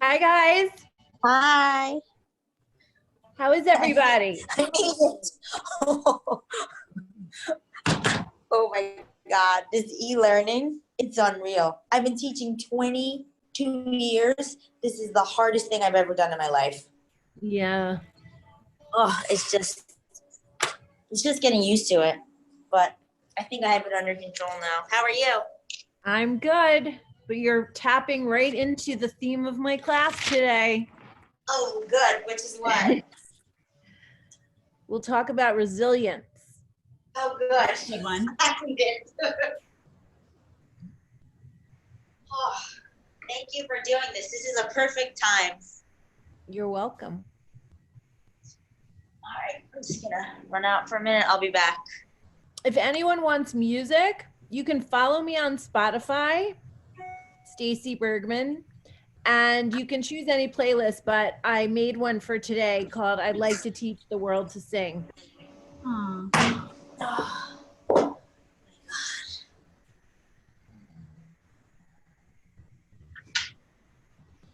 Hi, guys. Hi. How is everybody? I need it. Oh my God, this e-learning, it's unreal. I've been teaching 22 years. This is the hardest thing I've ever done in my life. Yeah. Oh, it's just getting used to it. But I think I have it under control now. How are you? I'm good, but you're tapping right into the theme of my class today. Oh, good. Which is what? We'll talk about resilience. Oh, good. Good one. I need it. Oh, thank you for doing this. This is a perfect time. You're welcome. All right, I'm just gonna run out for a minute. I'll be back. If anyone wants music, you can follow me on Spotify, Stacy Bergman, and you can choose any playlist, but I made one for today called I'd Like to Teach the World to Sing. Oh my God.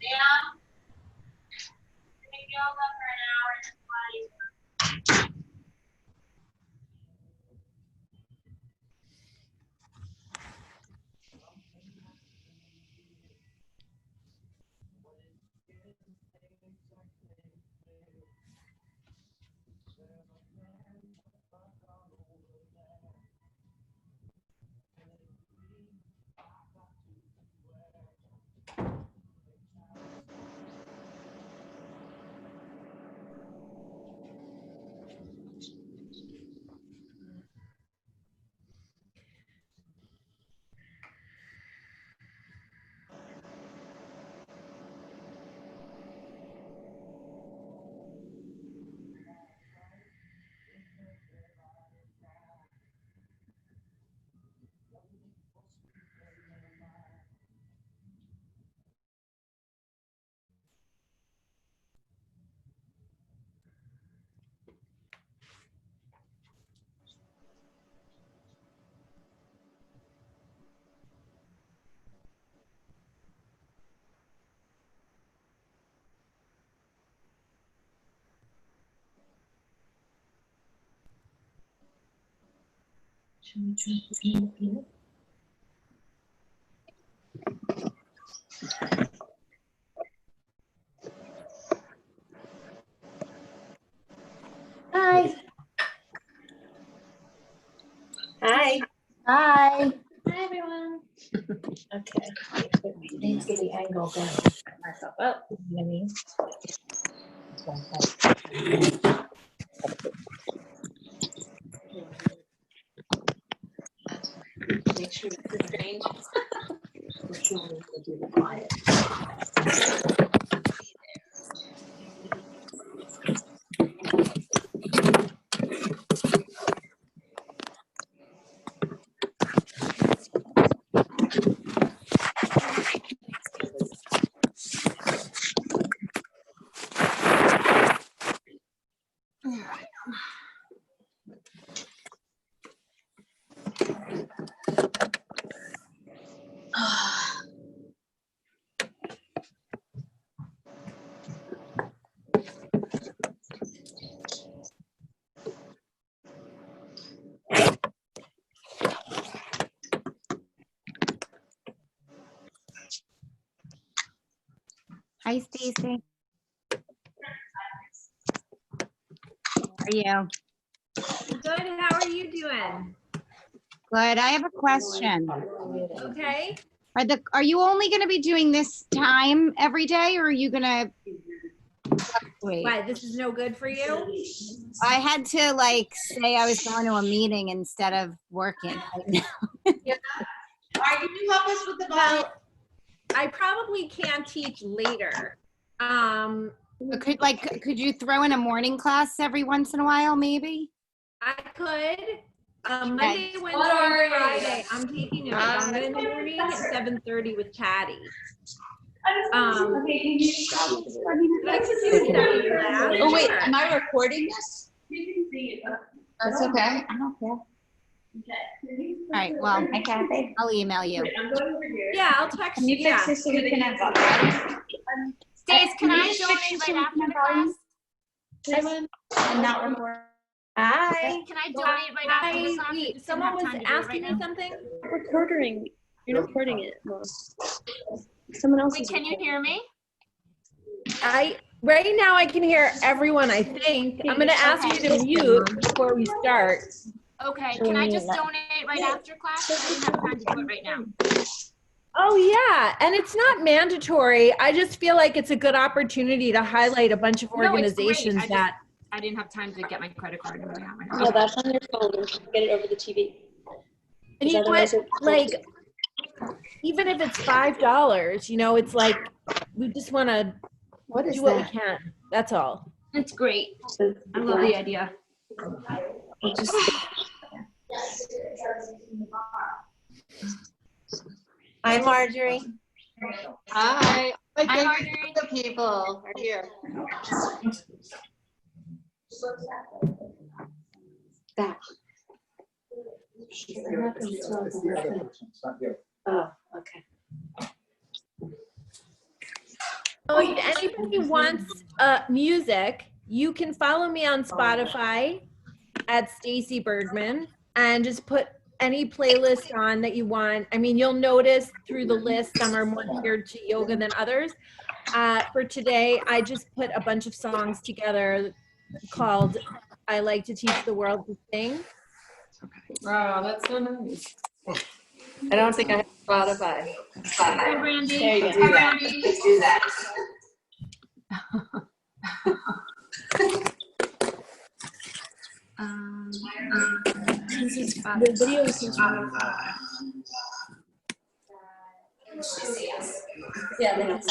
Yeah. Yoga for an hour and 20. Hi. Hi. Hi. Hi, everyone. Okay. Need to get the angle down. Myself up. You know what I mean? Make sure you put the range. We're sure we need to do the quiet. Hi, Stacy. How are you? Good. How are you doing? Good. I have a question. Okay. Are you only going to be doing this time every day, or are you going to wait? Why, this is no good for you? I had to say I was going to a meeting instead of working right now. All right, can you help us with the volume? Well, I probably can teach later. Could you throw in a morning class every once in a while, maybe? I could. Monday, Wednesday, and Friday, I'm taking a yoga in the morning at 7:30 with Patty. I could do a second class. Oh wait, Sure. am I recording this? That's okay. I don't care. All right, well, Hi, Kathy. I'll email you. Yeah, I'll text Can you you. fix this so we can have volume? Stace, can I Just fix donate this right so we after can the have volume, class? and not record. Hi. Can I donate right after the class? I Wait, just didn't someone have was time to do it asking right me now. something? Recording. You're not recording it. Mom. Someone else Wait, is can you recording. hear me? Right now I can hear everyone, I think. I'm gonna ask you to mute before we start. Okay, can I just donate right after class? I didn't have time to do it right now. Oh yeah, and it's not mandatory. I just feel like it's a good opportunity to highlight a bunch of No, it's great. organizations that. I didn't have time to get my credit card. And everything out. No, that's on your phone. You should get it over the TV. And you know what, like, even if it's $5, you know, it's like, we just wanna do what we can, that's all. It's great. I love the idea. Hi, Marjorie. Hi. Hi, Marjorie. The people are here. Back. Oh, okay. So if anybody wants music, you can follow me on Spotify at Stacy Bergman and just put any playlist on that you want. I mean, you'll notice through the list, some are more geared to yoga than others. For today, I just put a bunch of songs together called I Like to Teach the World to Sing. Wow, that's so nice. I don't think I have Spotify. Hi, Randy. There you go. Hi, Randy. Let's do that. This is fun. The video is Yeah, they have to.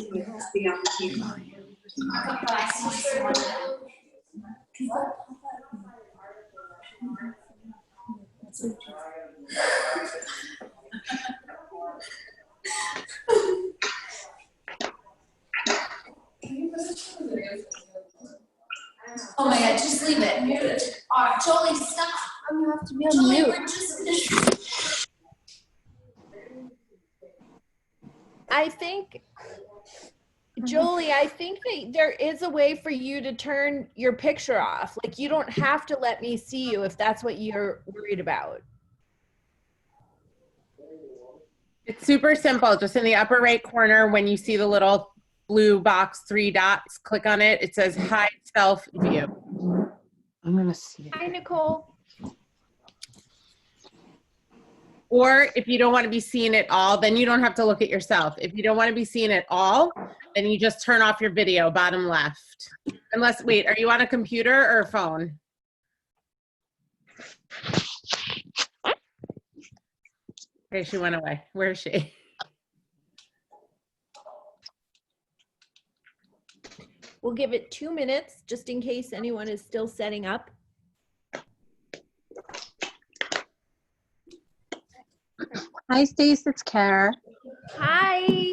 Oh my God, just leave it. Jolie, stop. You have to be on Jolie, mute. we're just. I think, Jolie, I think that there is a way for you to turn your picture off. Like, you don't have to let me see you if that's what you're worried about. It's super simple. Just in the upper right corner, when you see the little blue box, 3 dots, click on it. It says hide self view. I'm going to see it. Hi, Nicole. Or if you don't want to be seeing it all, then you don't have to look at yourself. If you don't want to be seeing it all, then you just turn off your video, bottom left. Unless, wait, are you on a computer or a phone? Okay, she went away. Where is she? We'll give it 2 minutes just in case anyone is still setting up. Hi, Stace. It's Kara. Hi.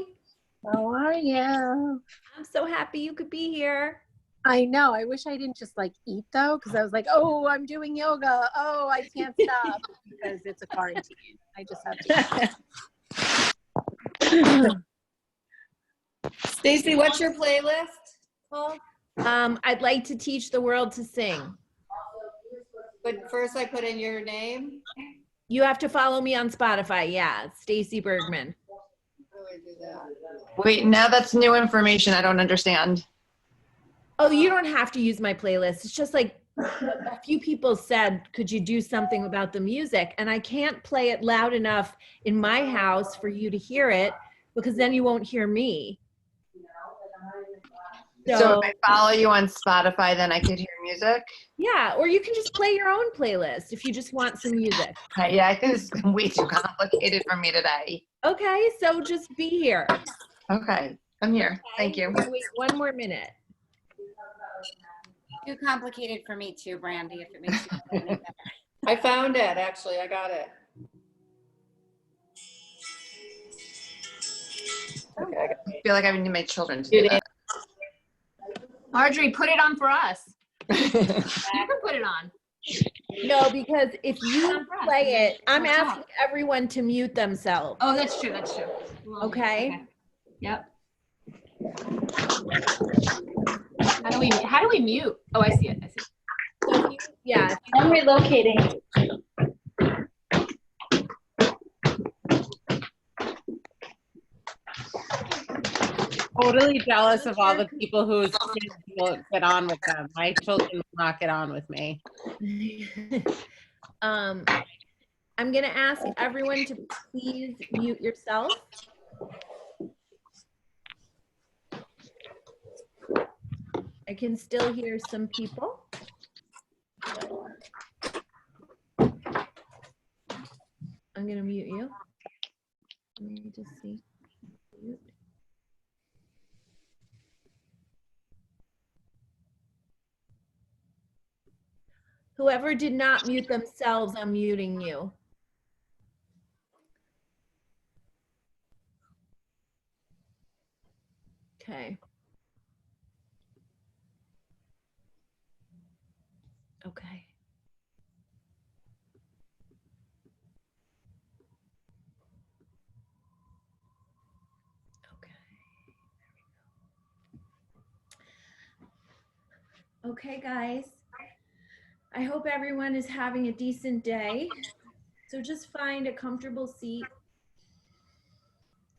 How are you? I'm so happy you could be here. I know. I wish I didn't just like eat though, because I was like, oh, I'm doing yoga. Oh, I can't stop because it's a quarantine. I just have to eat. Stacy, what's your playlist? I'd like to teach the world to sing. But first I put in your name. You have to follow me on Spotify. Yeah, Stacy Bergman. How do I do that? Wait, now that's new information. I don't understand. Oh, you don't have to use my playlist. It's just like a few people said, could you do something about the music? And I can't play it loud enough in my house for you to hear it because then you won't hear me. So if I follow you on Spotify, then I could hear music? Yeah, or you can just play your own playlist if you just want some music. Yeah, I think this is way too complicated for me today. Okay, so just be here. Okay, I'm here. Thank you. Wait 1 more minute. Too complicated for me too, Brandy, if it makes you feel any better. I found it, actually. I got it. Okay, I feel like I need my children to do that. Marjorie, put it on for us. You can put it on. No, because if you On breath. play it, I'm Or talk. asking everyone to mute themselves. Oh, that's true, that's true. Okay? Yep. How do we mute? Oh, I see it, I see it. So if you, yeah, if you I'm go, relocating. Totally jealous of all the people whose kids will get on with them. My children will not get on with me. I'm gonna ask everyone to please mute yourself. I can still hear some people. I'm gonna mute you. Let me just see. Mute. Whoever did not mute themselves, I'm muting you. Okay. Okay. Okay, guys. I hope everyone is having a decent day. So just find a comfortable seat.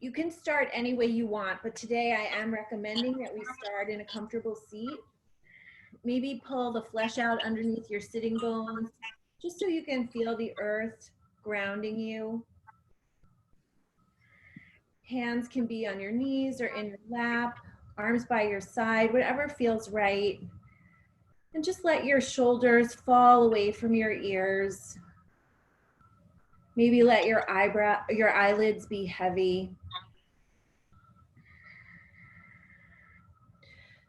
You can start any way you want, but today I am recommending that we start in a comfortable seat. Maybe pull the flesh out underneath your sitting bones, just so you can feel the earth grounding you. Hands can be on your knees or in your lap, arms by your side, whatever feels right. And just let your shoulders fall away from your ears. Maybe let your eyelids be heavy.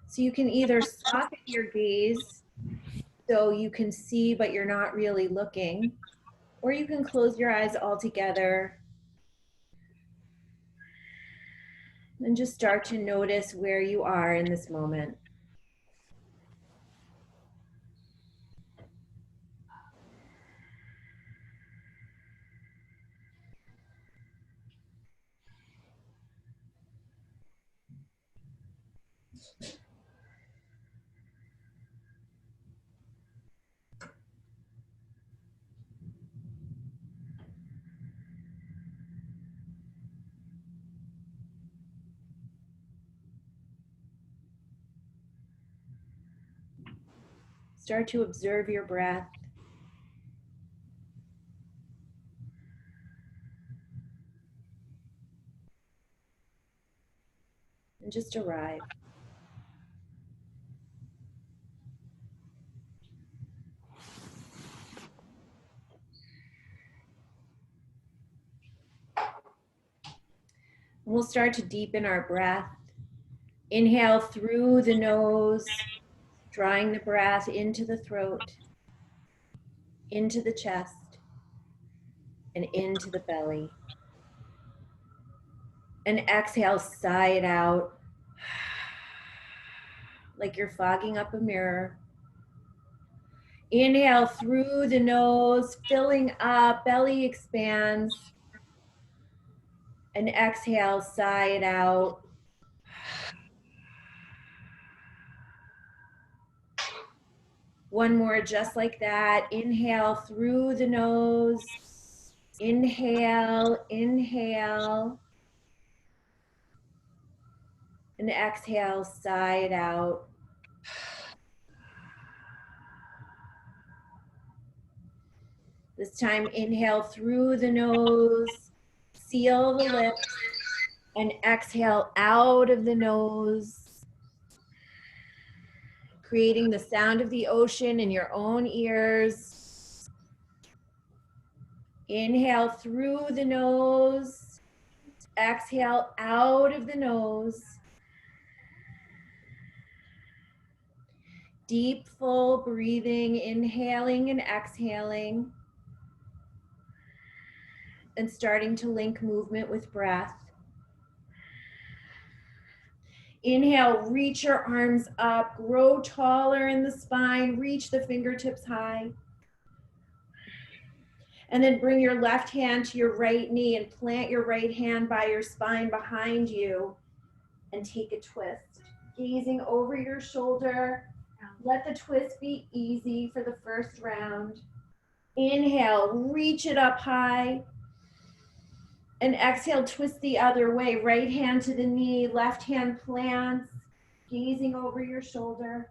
So you can either soften your gaze so you can see but you're not really looking, or you can close your eyes altogether and just start to notice where you are in this moment. Start to observe your breath. And just arrive. We'll start to deepen our breath. Inhale through the nose, drawing the breath into the throat, into the chest, and into the belly. And exhale, sigh it out, like you're fogging up a mirror. Inhale through the nose, filling up, belly expands. And exhale, sigh it out. One more just like that. Inhale through the nose. Inhale, inhale. And exhale, sigh it out. This time, inhale through the nose, seal the lips, and exhale out of the nose, creating the sound of the ocean in your own ears. Inhale through the nose, exhale out of the nose. Deep, full breathing, inhaling and exhaling, and starting to link movement with breath. Inhale, reach your arms up, grow taller in the spine, reach the fingertips high. And then bring your left hand to your right knee and plant your right hand by your spine behind you and take a twist. Gazing over your shoulder. Let the twist be easy for the first round. Inhale, reach it up high. And exhale, twist the other way. Right hand to the knee, left hand plants, gazing over your shoulder.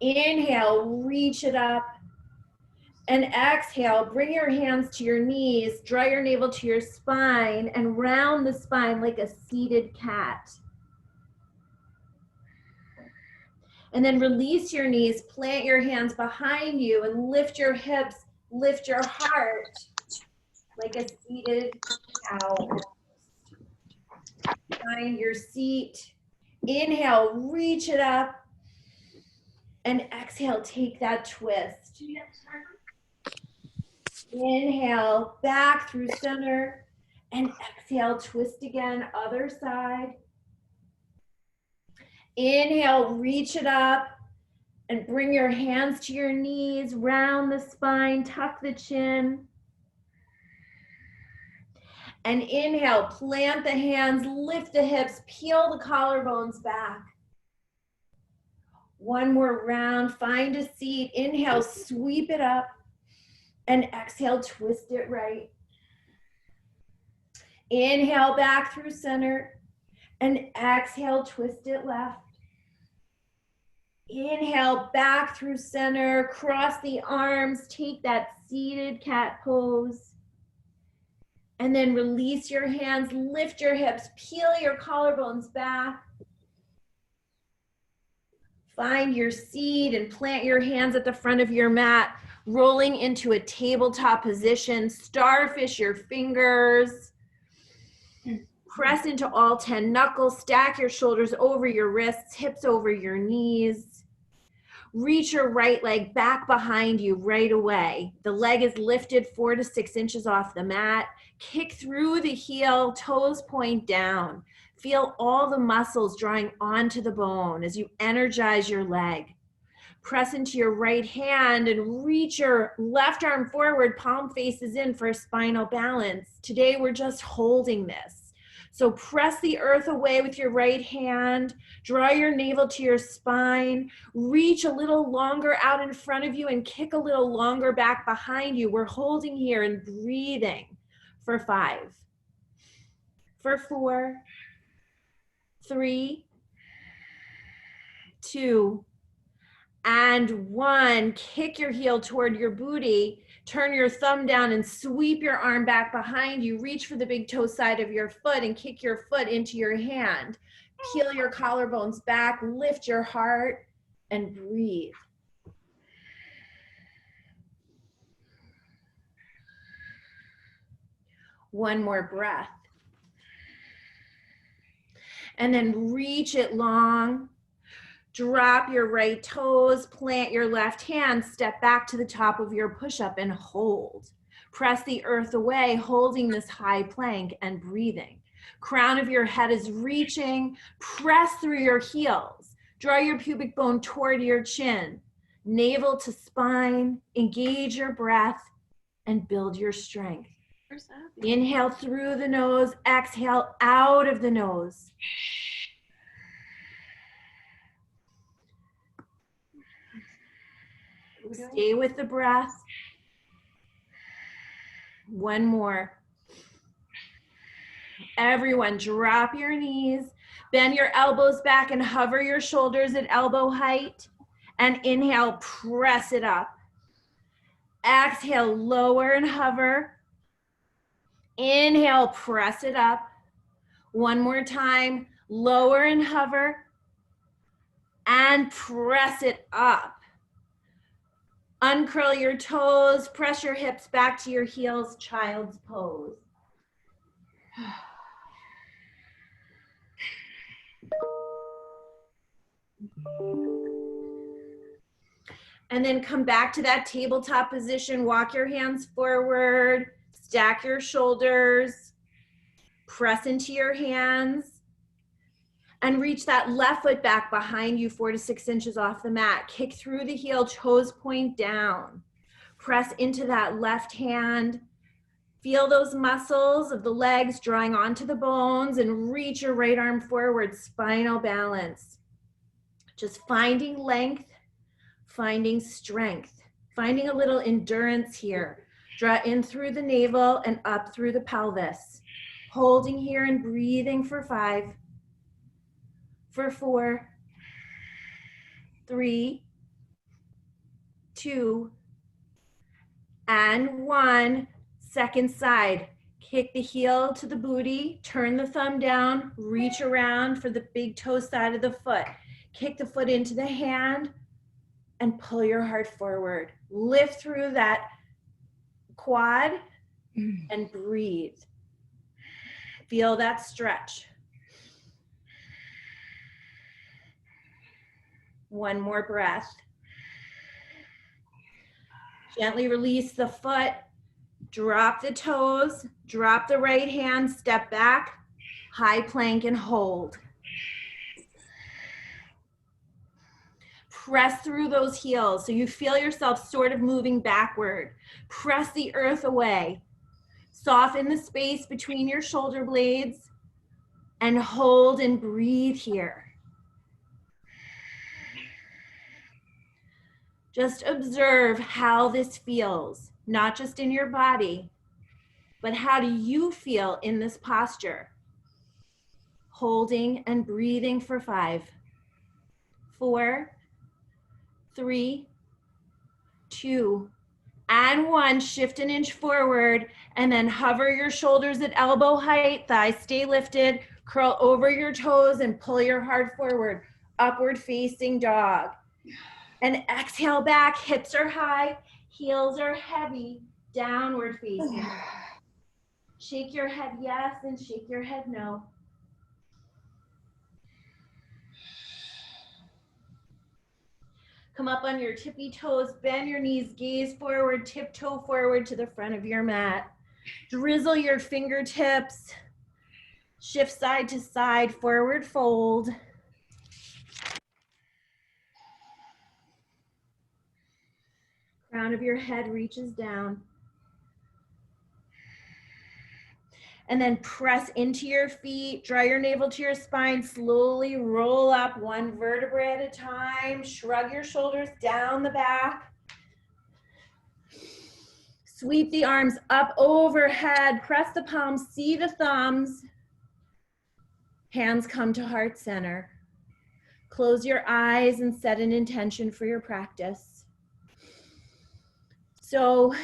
Inhale, reach it up. And exhale, bring your hands to your knees, draw your navel to your spine, and round the spine like a seated cat. And then release your knees, plant your hands behind you, and lift your hips, lift your heart like a seated cow. Find your seat. Inhale, reach it up. And exhale, take that twist. Inhale, back through center. And exhale, twist again, other side. Inhale, reach it up. And bring your hands to your knees, round the spine, tuck the chin. And inhale, plant the hands, lift the hips, peel the collarbones back. One more round, find a seat. Inhale, sweep it up. And exhale, twist it right. Inhale, back through center. And exhale, twist it left. Inhale, back through center, cross the arms, take that seated cat pose. And then release your hands, lift your hips, peel your collarbones back. Find your seat and plant your hands at the front of your mat, rolling into a tabletop position. Starfish your fingers. Press into all 10 knuckles, stack your shoulders over your wrists, hips over your knees. Reach your right leg back behind you right away. The leg is lifted 4 to 6 inches off the mat. Kick through the heel, toes point down. Feel all the muscles drawing onto the bone as you energize your leg. Press into your right hand and reach your left arm forward, palm faces in for a spinal balance. Today we're just holding this. So press the earth away with your right hand, draw your navel to your spine, reach a little longer out in front of you and kick a little longer back behind you. We're holding here and breathing for 5, for 4, 3, 2, and 1. Kick your heel toward your booty. Turn your thumb down and sweep your arm back behind you. Reach for the big toe side of your foot and kick your foot into your hand. Peel your collarbones back, lift your heart, and breathe. One more breath. And then reach it long. Drop your right toes, plant your left hand, step back to the top of your push-up and hold. Press the earth away, holding this high plank and breathing. Crown of your head is reaching. Press through your heels. Draw your pubic bone toward your chin. Navel to spine. Engage your breath and build your strength. Inhale through the nose. Exhale out of the nose. Stay with the breath. One more. Everyone, drop your knees, bend your elbows back and hover your shoulders at elbow height. And inhale, press it up. Exhale, lower and hover. Inhale, press it up. One more time, lower and hover. And press it up. Uncurl your toes, press your hips back to your heels, child's pose. And then come back to that tabletop position, walk your hands forward, stack your shoulders, press into your hands. And reach that left foot back behind you 4 to 6 inches off the mat. Kick through the heel, toes point down. Press into that left hand. Feel those muscles of the legs drawing onto the bones and reach your right arm forward, spinal balance. Just finding length, finding strength, finding a little endurance here. Draw in through the navel and up through the pelvis. Holding here and breathing for 5, for 4, 3, 2, and 1. Second side. Kick the heel to the booty, turn the thumb down, reach around for the big toe side of the foot. Kick the foot into the hand and pull your heart forward. Lift through that quad and breathe. Feel that stretch. One more breath. Gently release the foot. Drop the toes, drop the right hand, step back, high plank and hold. Press through those heels so you feel yourself sort of moving backward. Press the earth away. Soften the space between your shoulder blades and hold and breathe here. Just observe how this feels, not just in your body, but how do you feel in this posture? Holding and breathing for 5, 4, 3, 2, and 1. Shift an inch forward and then hover your shoulders at elbow height, thighs stay lifted, curl over your toes and pull your heart forward, upward facing dog. And exhale back, hips are high, heels are heavy, downward facing. Shake your head yes and shake your head no. Come up on your tippy toes, bend your knees, gaze forward, tiptoe forward to the front of your mat. Drizzle your fingertips, shift side to side, forward fold. Crown of your head reaches down. And then press into your feet, draw your navel to your spine, slowly roll up one vertebra at a time, shrug your shoulders down the back. Sweep the arms up overhead, press the palms, see the thumbs. Hands come to heart center. Close your eyes and set an intention for your practice. So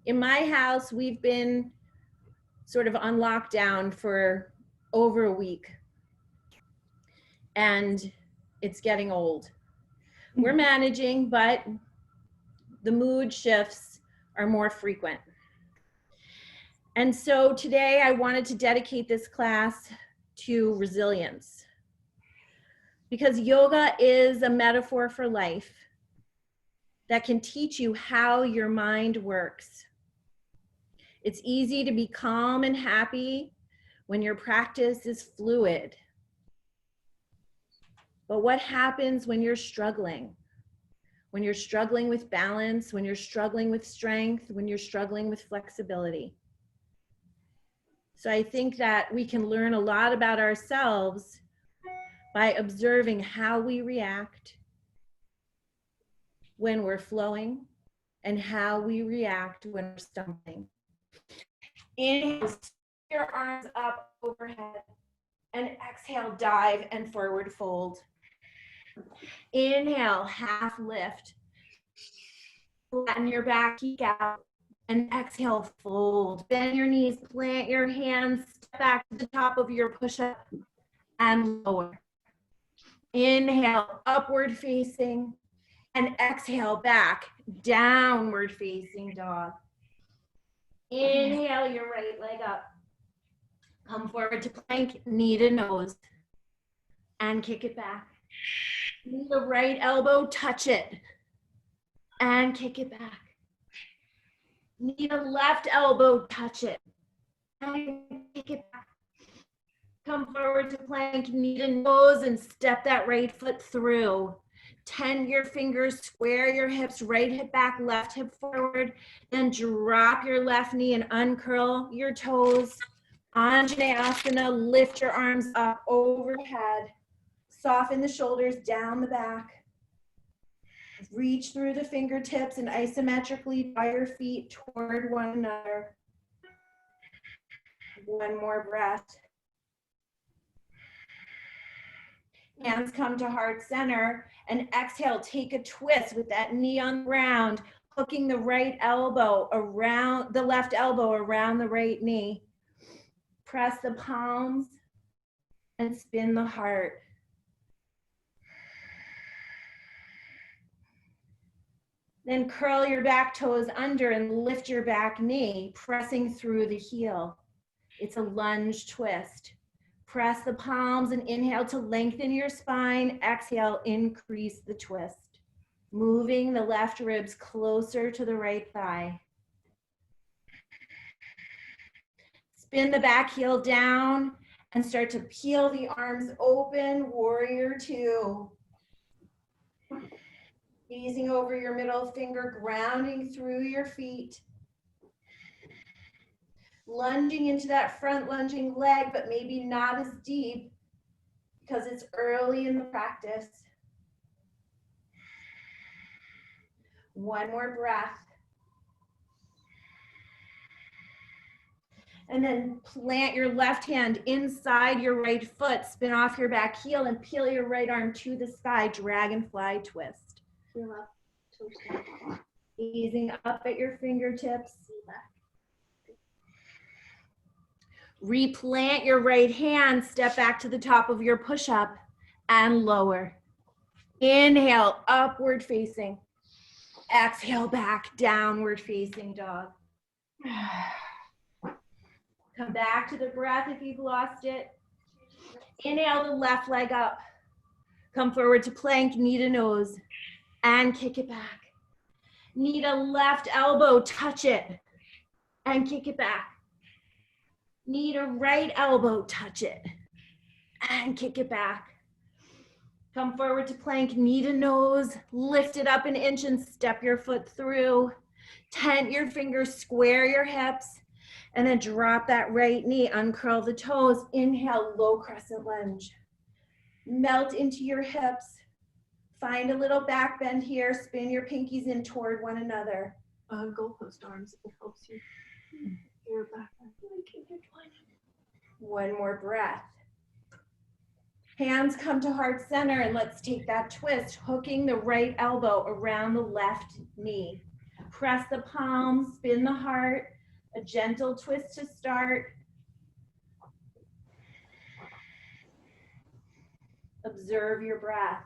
in my house, we've been sort of on lockdown for over a week. And it's getting old. We're managing, but the mood shifts are more frequent. And so today I wanted to dedicate this class to resilience, because yoga is a metaphor for life that can teach you how your mind works. It's easy to be calm and happy when your practice is fluid. But what happens when you're struggling? When you're struggling with balance, when you're struggling with strength, when you're struggling with flexibility? So I think that we can learn a lot about ourselves by observing how we react when we're flowing and how we react when we're stumbling. Inhale, your arms up overhead, and exhale, dive and forward fold. Inhale, half lift. Flatten your back, peek out, and exhale, fold. Bend your knees, plant your hands, step back to the top of your push-up and lower. Inhale, upward facing, and exhale back, downward facing dog. Inhale your right leg up. Come forward to plank, knee to nose, and kick it back. Knee the right elbow, touch it, and kick it back. Knee the left elbow, touch it, and kick it back. Come forward to plank, knee to nose, and step that right foot through. 10 your fingers, square your hips, right hip back, left hip forward. Then drop your left knee and uncurl your toes. Anjaneyasana, lift your arms up overhead. Soften the shoulders down the back. Reach through the fingertips and isometrically draw your feet toward one another. One more breath. Hands come to heart center, and exhale, take a twist with that knee on the ground, hooking the right elbow around the left elbow around the right knee. Press the palms and spin the heart. Then curl your back toes under and lift your back knee, pressing through the heel. It's a lunge twist. Press the palms and inhale to lengthen your spine. Exhale, increase the twist. Moving the left ribs closer to the right thigh. Spin the back heel down and start to peel the arms open, warrior two. Gazing over your middle finger, grounding through your feet. Lunging into that front lunging leg, but maybe not as deep because it's early in the practice. One more breath. And then plant your left hand inside your right foot, spin off your back heel and peel your right arm to the sky, dragonfly twist. Feel up, toes down. Easing up at your fingertips. Replant your right hand, step back to the top of your push-up and lower. Inhale, upward facing. Exhale, back, downward facing dog. Come back to the breath if you've lost it. Inhale the left leg up. Come forward to plank, knee to nose, and kick it back. Knee to left elbow, touch it, and kick it back. Knee to right elbow, touch it, and kick it back. Come forward to plank, knee to nose, lift it up an inch and step your foot through. Tent your fingers, square your hips, and then drop that right knee, uncurl the toes. Inhale, low crescent lunge. Melt into your hips. Find a little back bend here. Spin your pinkies in toward one another. Goalpost arms, it helps you. Your back. One more breath. Hands come to heart center and let's take that twist, hooking the right elbow around the left knee. Press the palms, spin the heart, a gentle twist to start. Observe your breath.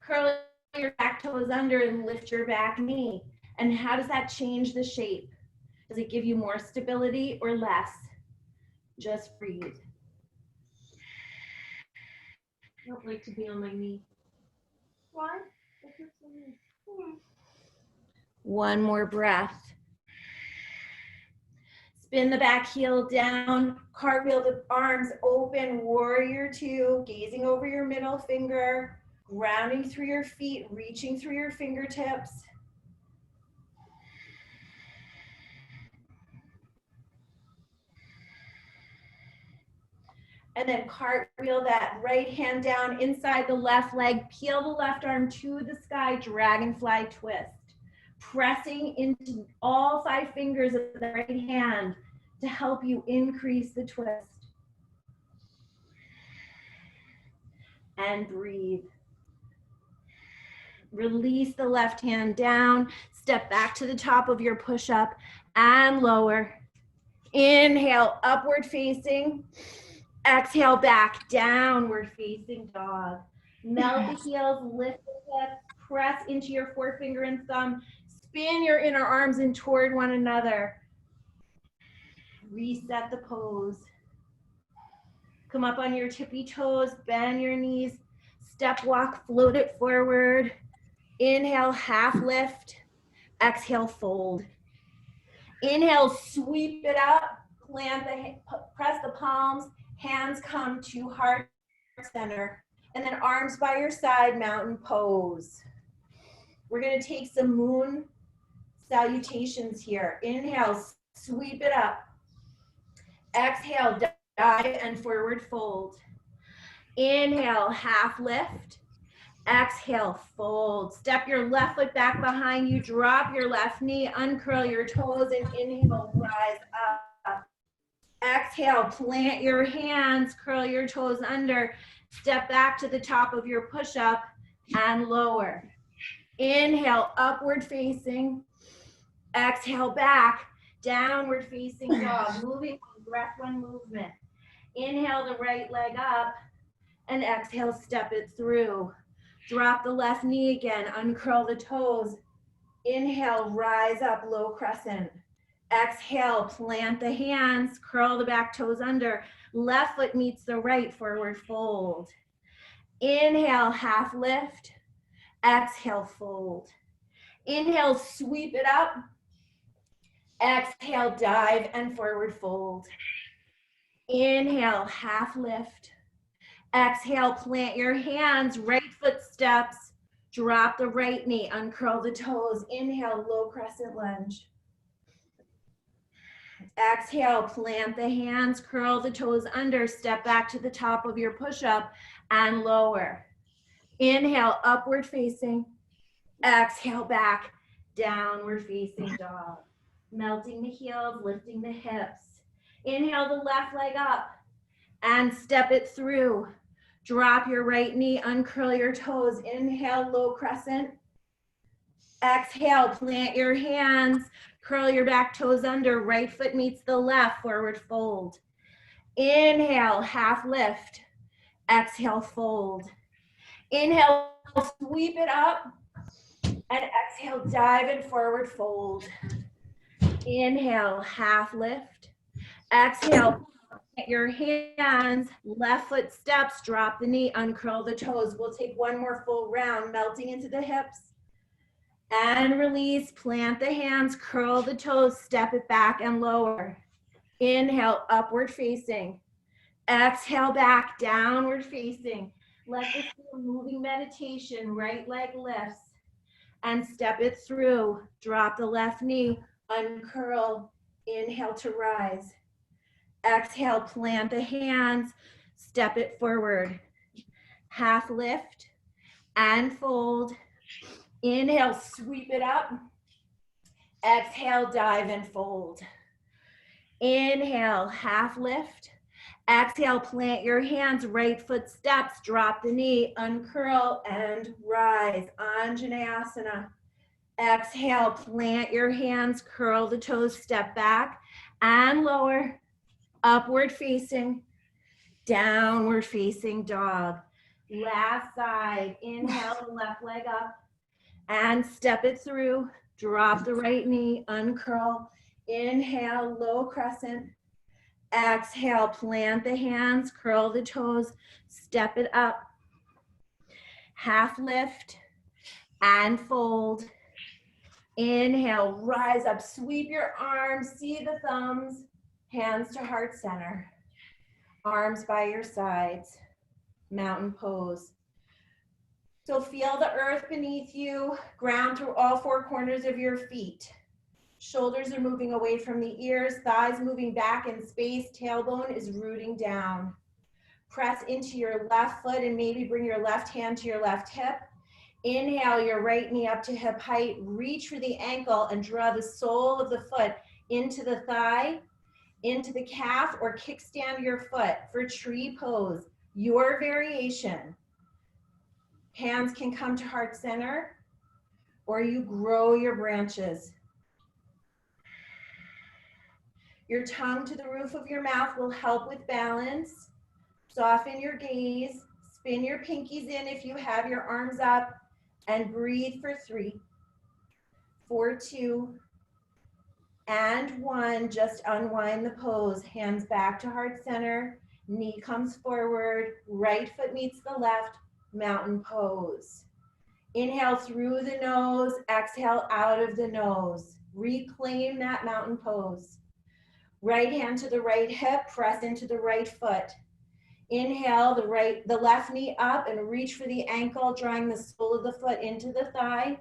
Curl your back toes under and lift your back knee. And how does that change the shape? Does it give you more stability or less? Just breathe. I don't like to be on my knee. Why? One more breath. Spin the back heel down, cartwheel the arms open, warrior two, gazing over your middle finger, grounding through your feet, reaching through your fingertips. And then cartwheel that right hand down inside the left leg, peel the left arm to the sky, dragonfly twist. Pressing into all 5 fingers of the right hand to help you increase the twist. And breathe. Release the left hand down, step back to the top of your push-up and lower. Inhale, upward facing. Exhale, back, downward facing dog. Melt the heels, lift the hips, press into your forefinger and thumb. Spin your inner arms in toward one another. Reset the pose. Come up on your tippy toes, bend your knees, step walk, float it forward. Inhale, half lift. Exhale, fold. Inhale, sweep it up, press the palms, hands come to heart center, and then arms by your side, mountain pose. We're gonna take some moon salutations here. Inhale, sweep it up. Exhale, dive and forward fold. Inhale, half lift. Exhale, fold. Step your left foot back behind you. Drop your left knee. Uncurl your toes and inhale, rise up. Exhale, plant your hands. Curl your toes under. Step back to the top of your push-up and lower. Inhale, upward facing. Exhale, back. Downward facing dog. Moving breath one movement. Inhale the right leg up and exhale, step it through. Drop the left knee again, uncurl the toes. Inhale, rise up, low crescent. Exhale, plant the hands, curl the back toes under. Left foot meets the right, forward fold. Inhale, half lift. Exhale, fold. Inhale, sweep it up. Exhale, dive and forward fold. Inhale, half lift. Exhale, plant your hands, right foot steps. Drop the right knee, uncurl the toes. Inhale, low crescent lunge. Exhale, plant the hands, curl the toes under, step back to the top of your push-up and lower. Inhale, upward facing. Exhale, back, downward facing dog. Melting the heels, lifting the hips. Inhale the left leg up and step it through. Drop your right knee, uncurl your toes. Inhale, low crescent. Exhale, plant your hands, curl your back toes under. Right foot meets the left, forward fold. Inhale, half lift. Exhale, fold. Inhale, sweep it up. And exhale, dive and forward fold. Inhale, half lift. Exhale, plant your hands, left foot steps, drop the knee, uncurl the toes. We'll take one more full round, melting into the hips. And release, plant the hands, curl the toes, step it back and lower. Inhale, upward facing. Exhale, back, downward facing. Let this be a moving meditation. Right leg lifts and step it through. Drop the left knee, uncurl, inhale to rise. Exhale, plant the hands, step it forward. Half lift and fold. Inhale, sweep it up. Exhale, dive and fold. Inhale, half lift. Exhale, plant your hands, right foot steps, drop the knee, uncurl and rise. Anjaneyasana. Exhale, plant your hands, curl the toes, step back and lower. Upward facing, downward facing dog. Last side, inhale the left leg up and step it through. Drop the right knee, uncurl. Inhale, low crescent. Exhale, plant the hands, curl the toes, step it up. Half lift and fold. Inhale, rise up, sweep your arms, see the thumbs, hands to heart center. Arms by your sides, mountain pose. So feel the earth beneath you, ground through all four corners of your feet. Shoulders are moving away from the ears, thighs moving back in space, tailbone is rooting down. Press into your left foot and maybe bring your left hand to your left hip. Inhale your right knee up to hip height, reach for the ankle and draw the sole of the foot into the thigh, into the calf, or kickstand your foot for tree pose, your variation. Hands can come to heart center, or you grow your branches. Your tongue to the roof of your mouth will help with balance. Soften your gaze, spin your pinkies in if you have your arms up, and breathe for 3, 4, 2, and 1. Just unwind the pose. Hands back to heart center, knee comes forward, right foot meets the left, mountain pose. Inhale through the nose, exhale out of the nose. Reclaim that mountain pose. Right hand to the right hip, press into the right foot. Inhale, the left knee up and reach for the ankle, drawing the sole of the foot into the thigh,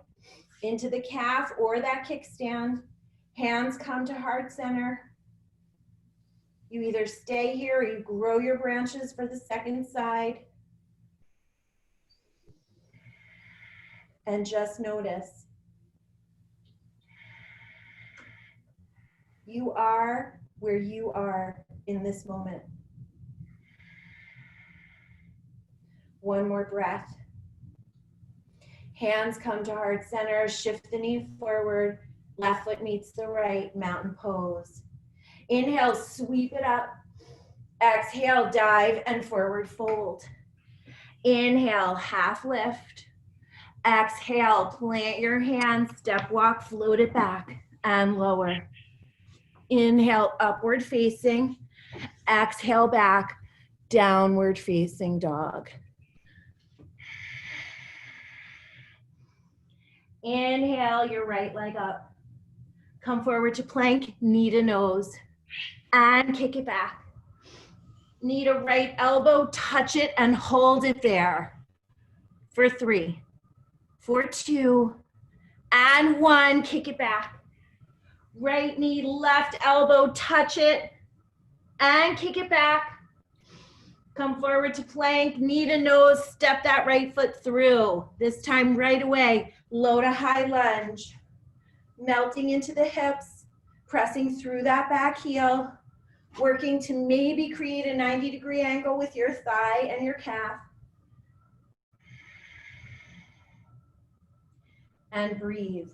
into the calf or that kickstand. Hands come to heart center. You either stay here or you grow your branches for the second side. And just notice. You are where you are in this moment. One more breath. Hands come to heart center, shift the knee forward, left foot meets the right, mountain pose. Inhale, sweep it up. Exhale, dive and forward fold. Inhale, half lift. Exhale, plant your hands, step walk, float it back and lower. Inhale, upward facing. Exhale, back, downward facing dog. Inhale, your right leg up. Come forward to plank, knee to nose, and kick it back. Knee to right elbow, touch it and hold it there. For 3, for 2, and 1, kick it back. Right knee, left elbow, touch it, and kick it back. Come forward to plank, knee to nose, step that right foot through. This time right away, low to high lunge. Melting into the hips, pressing through that back heel, working to maybe create a 90-degree angle with your thigh and your calf. And breathe.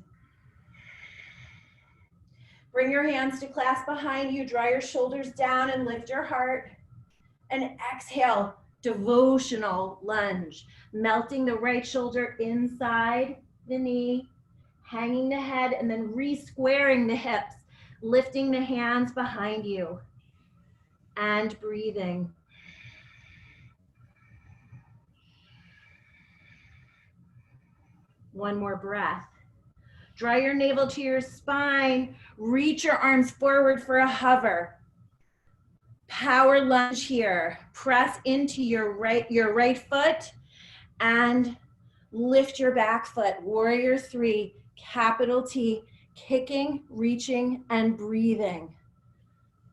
Bring your hands to clasp behind you, draw your shoulders down and lift your heart. And exhale, devotional lunge. Melting the right shoulder inside the knee, hanging the head, and then re-squaring the hips, lifting the hands behind you, and breathing. One more breath. Draw your navel to your spine, reach your arms forward for a hover. Power lunge here. Press into your right foot and lift your back foot. Warrior 3, capital T, kicking, reaching, and breathing.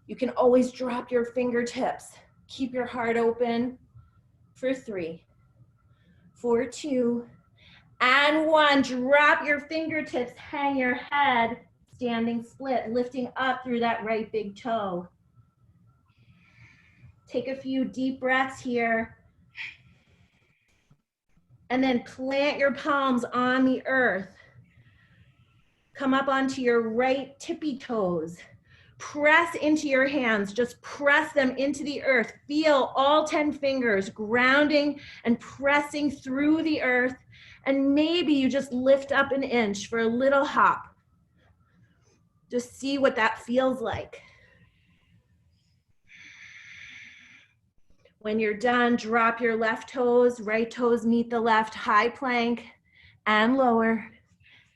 You can always drop your fingertips. Keep your heart open for 3, for 2, and 1. Drop your fingertips, hang your head, standing split, lifting up through that right big toe. Take a few deep breaths here. And then plant your palms on the earth. Come up onto your right tippy toes. Press into your hands, just press them into the earth. Feel all 10 fingers grounding and pressing through the earth. And maybe you just lift up an inch for a little hop. Just see what that feels like. When you're done, drop your left toes, right toes meet the left, high plank and lower.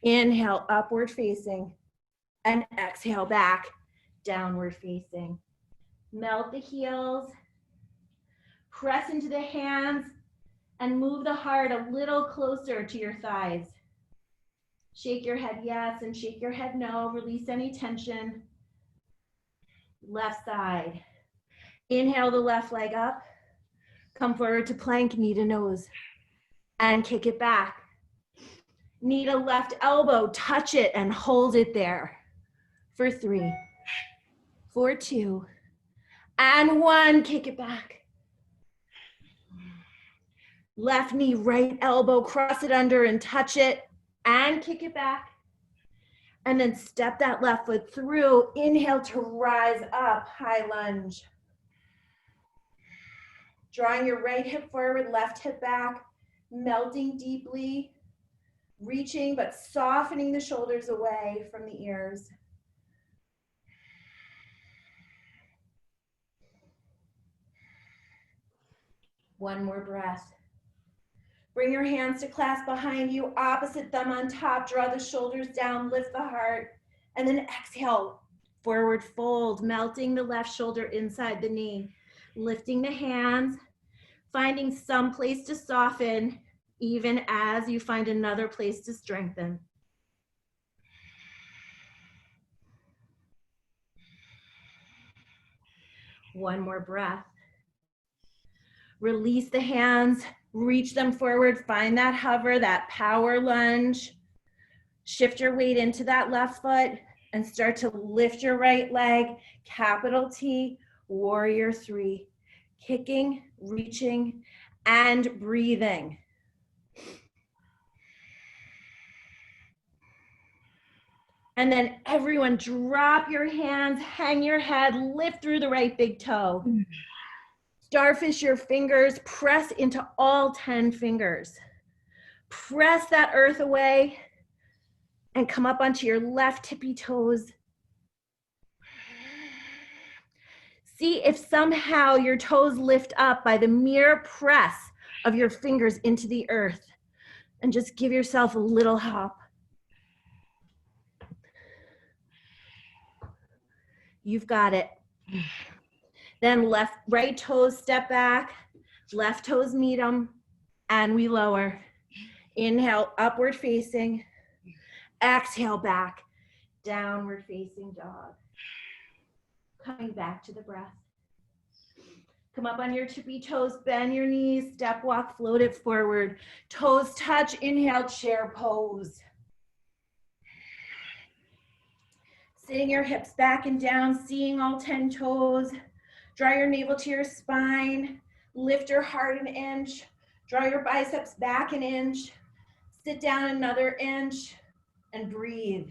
Inhale, upward facing, and exhale back, downward facing. Melt the heels, press into the hands, and move the heart a little closer to your thighs. Shake your head yes and shake your head no. Release any tension. Left side. Inhale the left leg up. Come forward to plank, knee to nose, and kick it back. Knee to left elbow, touch it and hold it there for 3, for 2, and 1. Kick it back. Left knee, right elbow, cross it under and touch it and kick it back. And then step that left foot through. Inhale to rise up, high lunge. Drawing your right hip forward, left hip back, melting deeply, reaching but softening the shoulders away from the ears. One more breath. Bring your hands to clasp behind you, opposite thumb on top, draw the shoulders down, lift the heart, And then exhale, forward fold, melting the left shoulder inside the knee, lifting the hands, finding some place to soften, even as you find another place to strengthen. One more breath. Release the hands, reach them forward, find that hover, that power lunge. Shift your weight into that left foot and start to lift your right leg, capital T, warrior 3. Kicking, reaching, and breathing. And then everyone drop your hands, hang your head, lift through the right big toe. Starfish your fingers, press into all 10 fingers. Press that earth away and come up onto your left tippy toes. See if somehow your toes lift up by the mere press of your fingers into the earth. And just give yourself a little hop. You've got it. Then right toes step back, left toes meet them, and we lower. Inhale, upward facing. Exhale back, downward facing dog. Coming back to the breath. Come up on your tippy toes, bend your knees, step walk, float it forward. Toes touch, inhale, chair pose. Sitting your hips back and down, seeing all 10 toes. Draw your navel to your spine. Lift your heart an inch. Draw your biceps back an inch. Sit down another inch and breathe.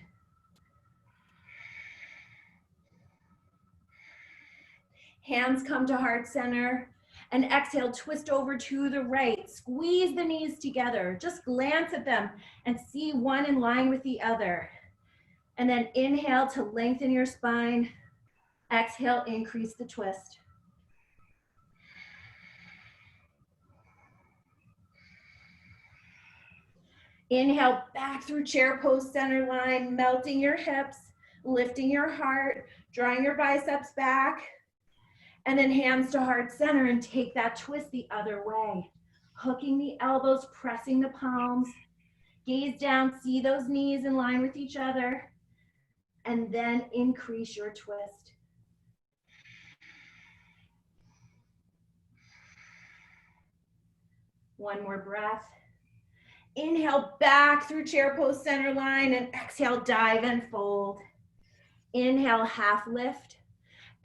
Hands come to heart center. And exhale, twist over to the right. Squeeze the knees together. Just glance at them and see one in line with the other. And then inhale to lengthen your spine. Exhale, increase the twist. Inhale, back through chair pose, center line, melting your hips, lifting your heart, drawing your biceps back, and then hands to heart center and take that twist the other way. Hooking the elbows, pressing the palms, gaze down, see those knees in line with each other, and then increase your twist. One more breath. Inhale, back through chair pose, center line, and exhale, dive and fold. Inhale, half lift.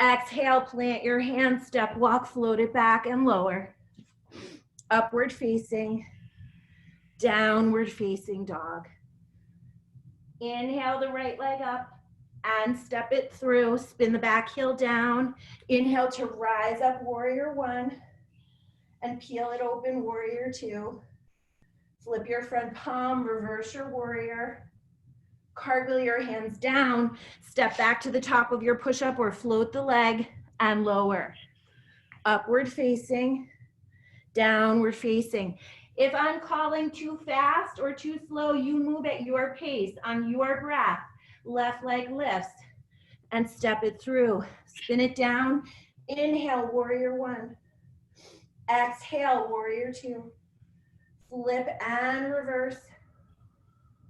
Exhale, plant your hands, step, walk, float it back and lower. Upward facing, downward facing dog. Inhale the right leg up and step it through, spin the back heel down. Inhale to rise up, warrior 1, and peel it open, warrior 2. Flip your front palm, reverse your warrior. Cartwheel your hands down, step back to the top of your push-up or float the leg and lower. Upward facing, downward facing. If I'm calling too fast or too slow, you move at your pace, on your breath. Left leg lifts and step it through. Spin it down. Inhale, warrior 1. Exhale, warrior 2. Flip and reverse.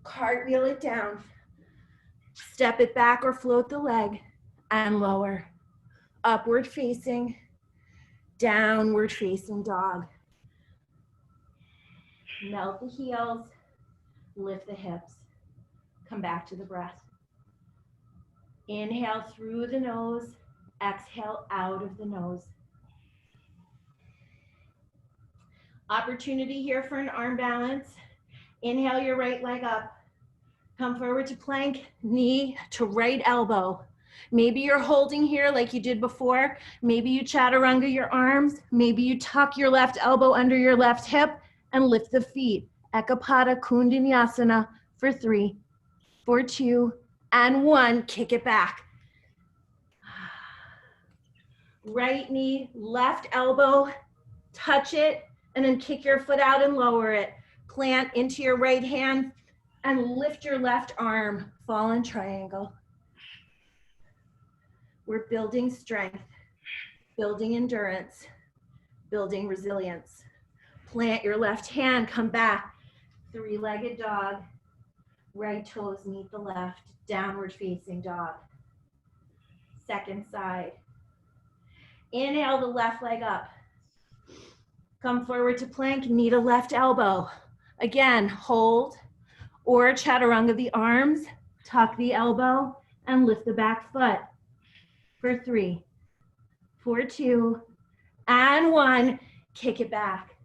Cartwheel it down. Step it back or float the leg and lower. Upward facing, downward facing dog. Melt the heels, lift the hips. Come back to the breath. Inhale through the nose, exhale out of the nose. Opportunity here for an arm balance. Inhale your right leg up. Come forward to plank, knee to right elbow. Maybe you're holding here like you did before. Maybe you chaturanga your arms. Maybe you tuck your left elbow under your left hip and lift the feet. Ekapada Kundanyasana for 3, for 2, and 1. Kick it back. Right knee, left elbow, touch it, and then kick your foot out and lower it. Plant into your right hand and lift your left arm, fallen triangle. We're building strength, building endurance, building resilience. Plant your left hand, come back. Three-legged dog. Right toes meet the left, downward facing dog. Second side. Inhale the left leg up. Come forward to plank, knee to left elbow. Again, hold or chaturanga the arms, tuck the elbow, and lift the back foot. For 3, for 2, and 1. Kick it back.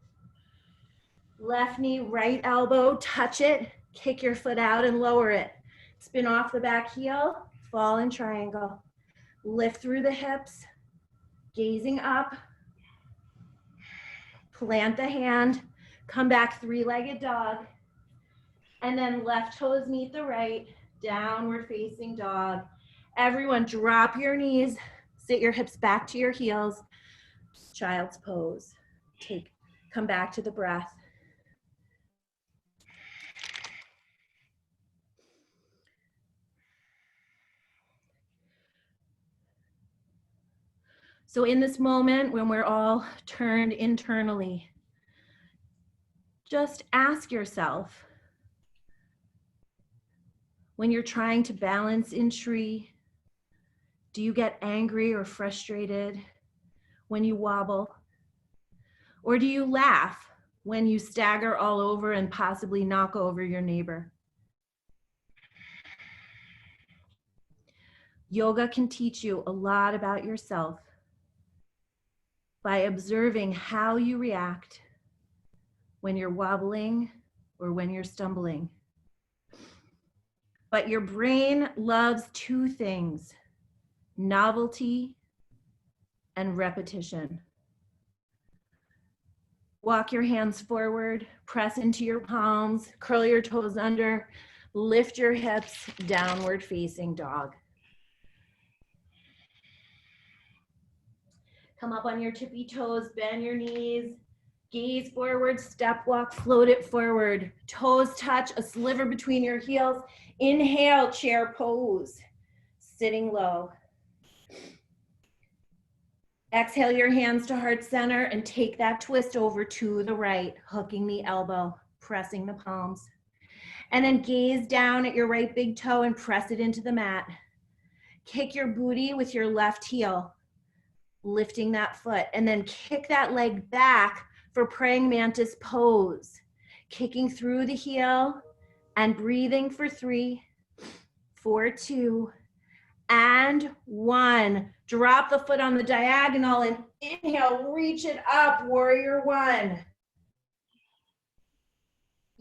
Left knee, right elbow, touch it, kick your foot out and lower it. Spin off the back heel, fall in triangle. Lift through the hips, gazing up. Plant the hand, come back three-legged dog, and then left toes meet the right, downward facing dog. Everyone drop your knees, sit your hips back to your heels, child's pose. Come back to the breath. So in this moment when we're all turned internally, just ask yourself, when you're trying to balance in tree, do you get angry or frustrated when you wobble? Or do you laugh when you stagger all over and possibly knock over your neighbor? Yoga can teach you a lot about yourself by observing how you react when you're wobbling or when you're stumbling. But your brain loves 2 things: novelty and repetition. Walk your hands forward, press into your palms, curl your toes under, lift your hips, downward facing dog. Come up on your tippy toes, bend your knees, gaze forward, step walk, float it forward. Toes touch, a sliver between your heels. Inhale, chair pose, sitting low. Exhale your hands to heart center and take that twist over to the right, hooking the elbow, pressing the palms. And then gaze down at your right big toe and press it into the mat. Kick your booty with your left heel, lifting that foot, and then kick that leg back for praying mantis pose. Kicking through the heel and breathing for 3, for 2, and 1. Drop the foot on the diagonal and inhale, reach it up, warrior 1.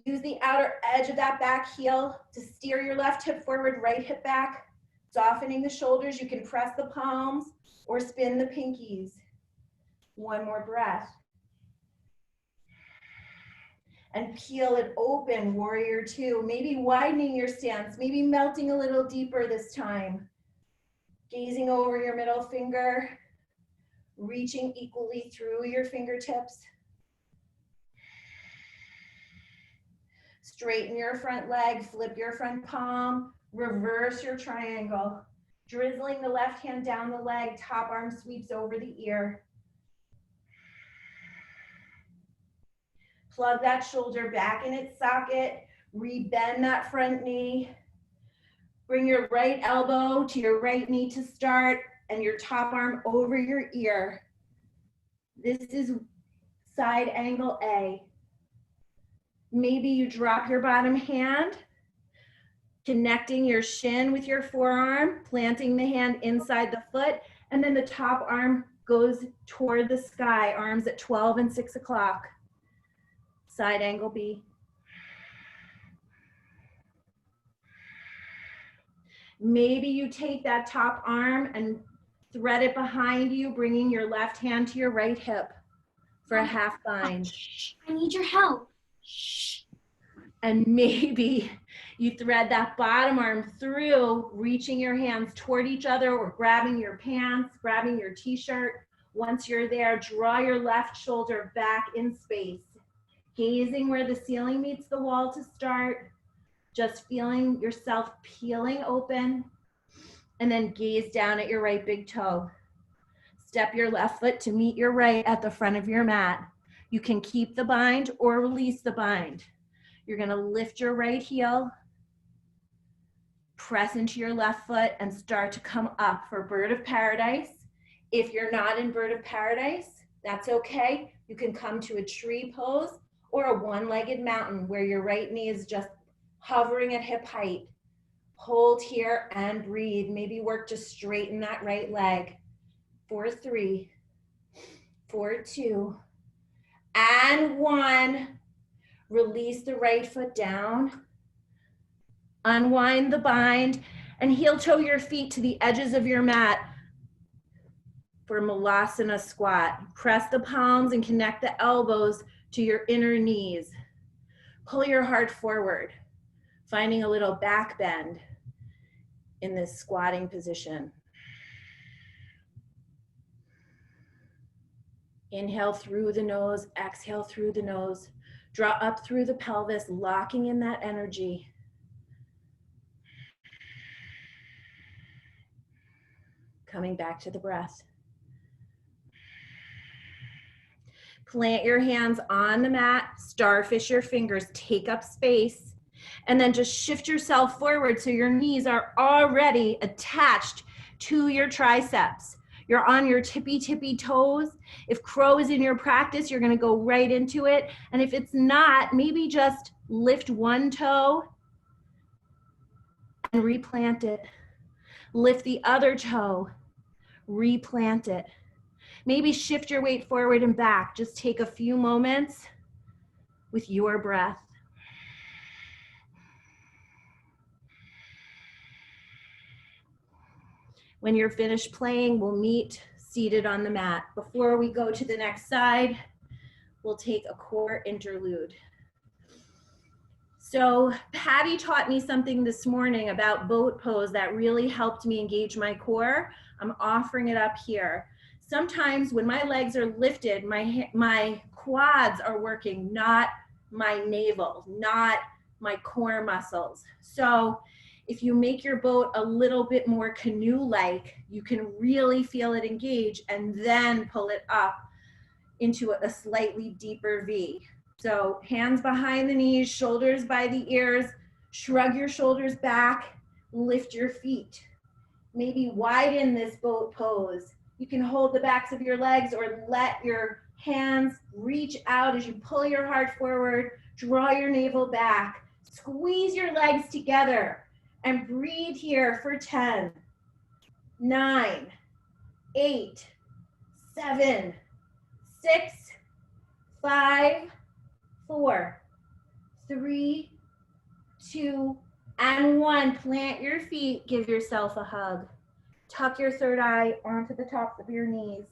Use the outer edge of that back heel to steer your left hip forward, right hip back. Softening the shoulders, you can press the palms or spin the pinkies. 1 more breath. And peel it open, warrior 2. Maybe widening your stance, maybe melting a little deeper this time. Gazing over your middle finger, reaching equally through your fingertips. Straighten your front leg, flip your front palm, reverse your triangle. Drizzling the left hand down the leg, top arm sweeps over the ear. Plug that shoulder back in its socket, rebend that front knee. Bring your right elbow to your right knee to start and your top arm over your ear. This is side angle A. Maybe you drop your bottom hand, connecting your shin with your forearm, planting the hand inside the foot, and then the top arm goes toward the sky, arms at 12 and 6 o'clock. Side angle B. Maybe you take that top arm and thread it behind you, bringing your left hand to your right hip for a half bind. I need your help. And maybe you thread that bottom arm through, reaching your hands toward each other or grabbing your pants, grabbing your t-shirt. Once you're there, draw your left shoulder back in space, gazing where the ceiling meets the wall to start, just feeling yourself peeling open. and then gaze down at your right big toe. Step your left foot to meet your right at the front of your mat. You can keep the bind or release the bind. You're gonna lift your right heel, press into your left foot, and start to come up for Bird of Paradise. If you're not in Bird of Paradise, that's okay. You can come to a tree pose or a one-legged mountain where your right knee is just hovering at hip height. Hold here and breathe. Maybe work to straighten that right leg. 4, 3, 4, 2, and 1. Release the right foot down. Unwind the bind and heel toe your feet to the edges of your mat for Malasana squat. Press the palms and connect the elbows to your inner knees. Pull your heart forward, finding a little back bend in this squatting position. Inhale through the nose, exhale through the nose. Draw up through the pelvis, locking in that energy. Coming back to the breath. Plant your hands on the mat, starfish your fingers, take up space, and then just shift yourself forward so your knees are already attached to your triceps. You're on your tippy toes. If crow is in your practice, you're gonna go right into it. And if it's not, maybe just lift one toe and replant it. Lift the other toe, replant it. Maybe shift your weight forward and back. Just take a few moments with your breath. When you're finished playing, we'll meet seated on the mat. Before we go to the next side, we'll take a core interlude. So Patty taught me something this morning about boat pose that really helped me engage my core. I'm offering it up here. Sometimes when my legs are lifted, my quads are working, not my navel, not my core muscles. So if you make your boat a little bit more canoe-like, you can really feel it engage and then pull it up into a slightly deeper V. So hands behind the knees, shoulders by the ears, shrug your shoulders back, lift your feet. Maybe widen this boat pose. You can hold the backs of your legs or let your hands reach out as you pull your heart forward, draw your navel back, squeeze your legs together, and breathe here for 10, 9, 8, 7, 6, 5, 4, 3, 2, and 1. Plant your feet, give yourself a hug. Tuck your third eye onto the tops of your knees.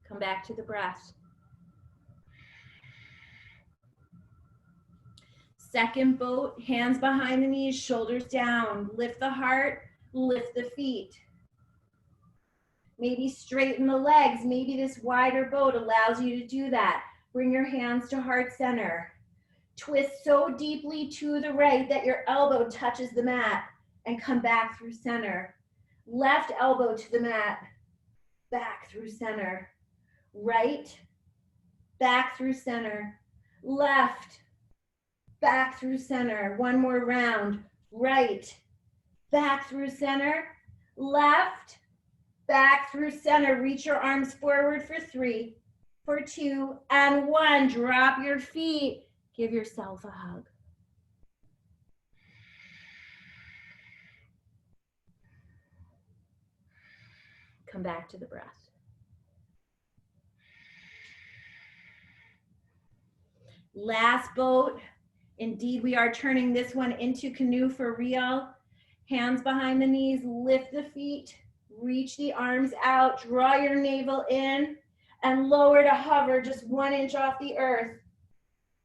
Come back to the breath. Second boat, hands behind the knees, shoulders down. Lift the heart, lift the feet. Maybe straighten the legs. Maybe this wider boat allows you to do that. Bring your hands to heart center. Twist so deeply to the right that your elbow touches the mat and come back through center. Left elbow to the mat, back through center. Right, back through center. Left, back through center. One more round. Right, back through center. Left, back through center. Reach your arms forward for 3, for 2, and 1. Drop your feet. Give yourself a hug. Come back to the breath. Last boat. Indeed, we are turning this one into canoe for real. Hands behind the knees, lift the feet, reach the arms out, draw your navel in, and lower to hover just 1 inch off the earth.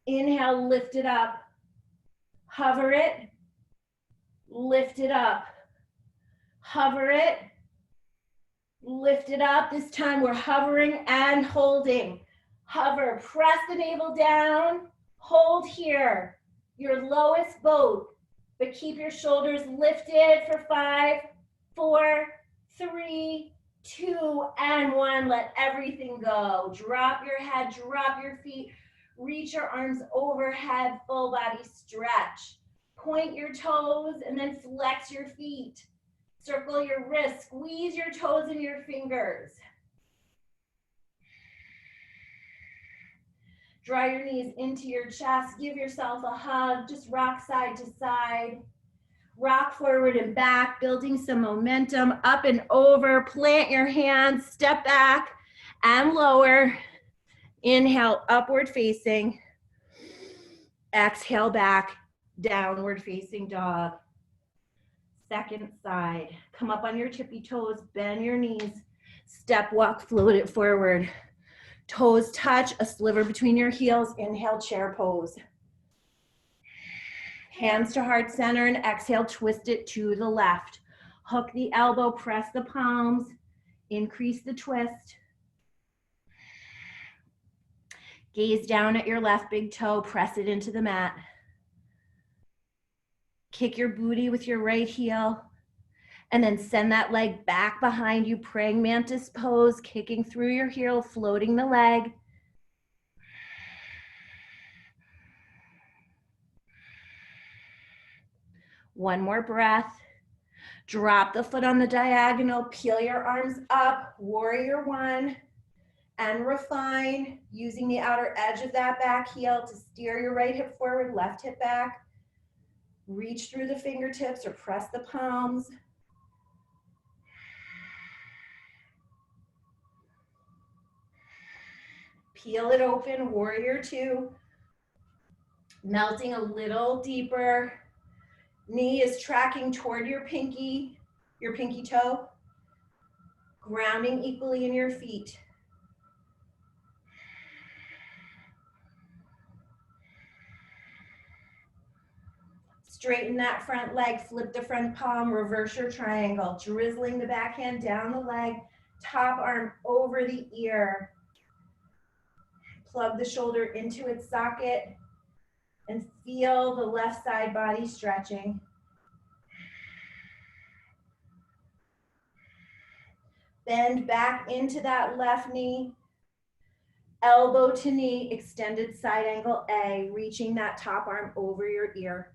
Inhale, lift it up. Hover it, lift it up. Hover it, lift it up. This time we're hovering and holding. Hover, press the navel down, hold here, your lowest boat, but keep your shoulders lifted for 5, 4, 3, 2, and 1. Let everything go. Drop your head, drop your feet, reach your arms overhead, full body stretch. Point your toes and then flex your feet. Circle your wrists, squeeze your toes and your fingers. Draw your knees into your chest. Give yourself a hug. Just rock side to side. Rock forward and back, building some momentum. Up and over. Plant your hands. Step back and lower. Inhale, upward facing. Exhale back, downward facing dog. Second side. Come up on your tippy toes. Bend your knees. Step, walk, float it forward. Toes touch, a sliver between your heels. Inhale, chair pose. Hands to heart center and exhale, twist it to the left. Hook the elbow, press the palms, increase the twist. Gaze down at your left big toe, press it into the mat. Kick your booty with your right heel. And then send that leg back behind you, praying mantis pose, kicking through your heel, floating the leg. One more breath. Drop the foot on the diagonal, peel your arms up, warrior one, and refine, using the outer edge of that back heel to steer your right hip forward, left hip back. Reach through the fingertips or press the palms. Peel it open, warrior two. Melting a little deeper. Knee is tracking toward your pinky toe. Grounding equally in your feet. Straighten that front leg, flip the front palm, reverse your triangle. Drizzling the backhand down the leg, top arm over the ear. Plug the shoulder into its socket and feel the left side body stretching. Bend back into that left knee. Elbow to knee, extended side angle A, reaching that top arm over your ear.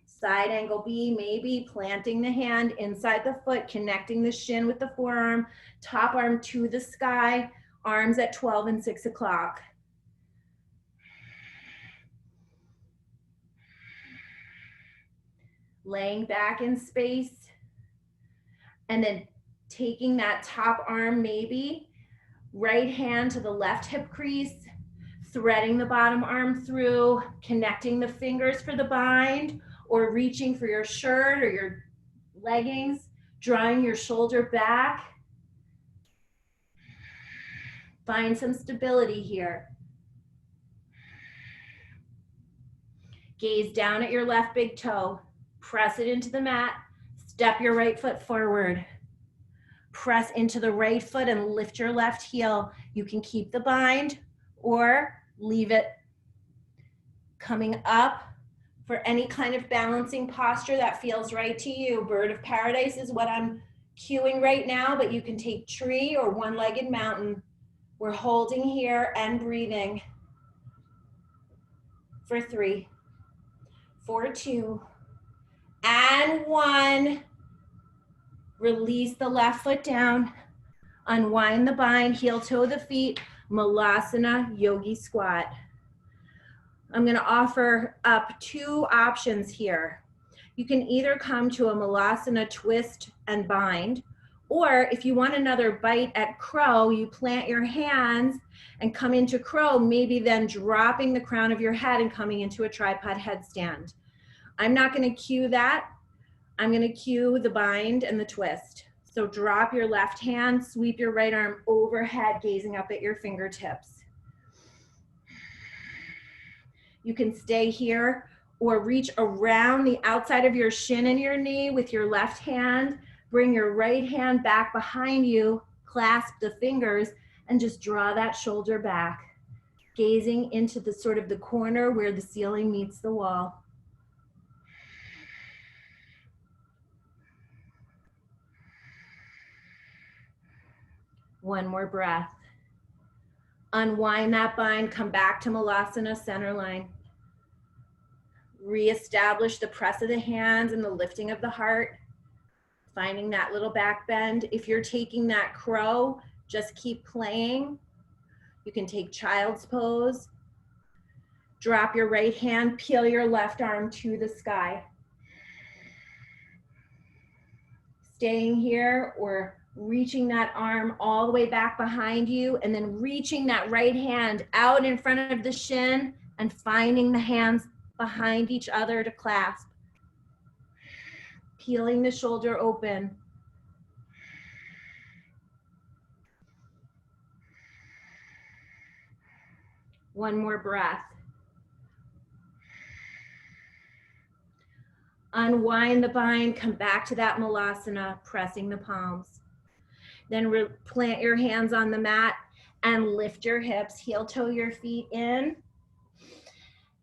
Side angle B, maybe planting the hand inside the foot, connecting the shin with the forearm, top arm to the sky, arms at 12 and 6 o'clock. Laying back in space, and then taking that top arm maybe, right hand to the left hip crease, threading the bottom arm through, connecting the fingers for the bind, or reaching for your shirt or your leggings, drawing your shoulder back. Find some stability here. Gaze down at your left big toe. Press it into the mat. Step your right foot forward. Press into the right foot and lift your left heel. You can keep the bind or leave it. Coming up for any kind of balancing posture that feels right to you. Bird of paradise is what I'm cueing right now, but you can take tree or one-legged mountain. We're holding here and breathing for 3, for 2, and 1. Release the left foot down. Unwind the bind, heel toe the feet, Malasana Yogi Squat. I'm gonna offer up 2 options here. You can either come to a Malasana twist and bind, or if you want another bite at crow, you plant your hands and come into crow, maybe then dropping the crown of your head and coming into a tripod headstand. I'm not gonna cue that. I'm gonna cue the bind and the twist. So drop your left hand, sweep your right arm overhead, gazing up at your fingertips. You can stay here or reach around the outside of your shin and your knee with your left hand, Bring your right hand back behind you, clasp the fingers, and just draw that shoulder back, gazing into the sort of the corner where the ceiling meets the wall. One more breath. Unwind that bind, come back to Malasana center line. Reestablish the press of the hands and the lifting of the heart, finding that little back bend. If you're taking that crow, just keep playing. You can take child's pose. Drop your right hand, peel your left arm to the sky. Staying here or reaching that arm all the way back behind you, and then reaching that right hand out in front of the shin and finding the hands behind each other to clasp. Peeling the shoulder open. One more breath. Unwind the bind, come back to that Malasana, pressing the palms. Then plant your hands on the mat and lift your hips, heel toe your feet in,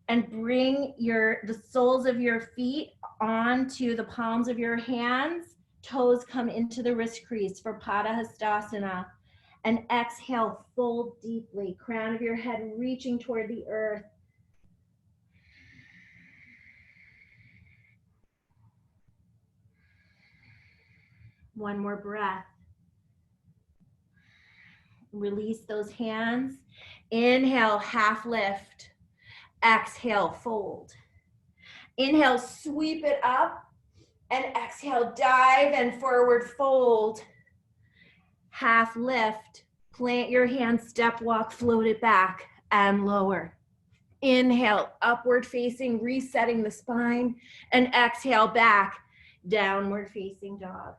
and bring the soles of your feet onto the palms of your hands. Toes come into the wrist crease for Padahastasana. And exhale, fold deeply, crown of your head reaching toward the earth. One more breath. Release those hands. Inhale, half lift. Exhale, fold. Inhale, sweep it up. And exhale, dive and forward fold. Half lift. Plant your hands, step walk, float it back and lower. Inhale, upward facing, resetting the spine. And exhale, back, downward facing dog.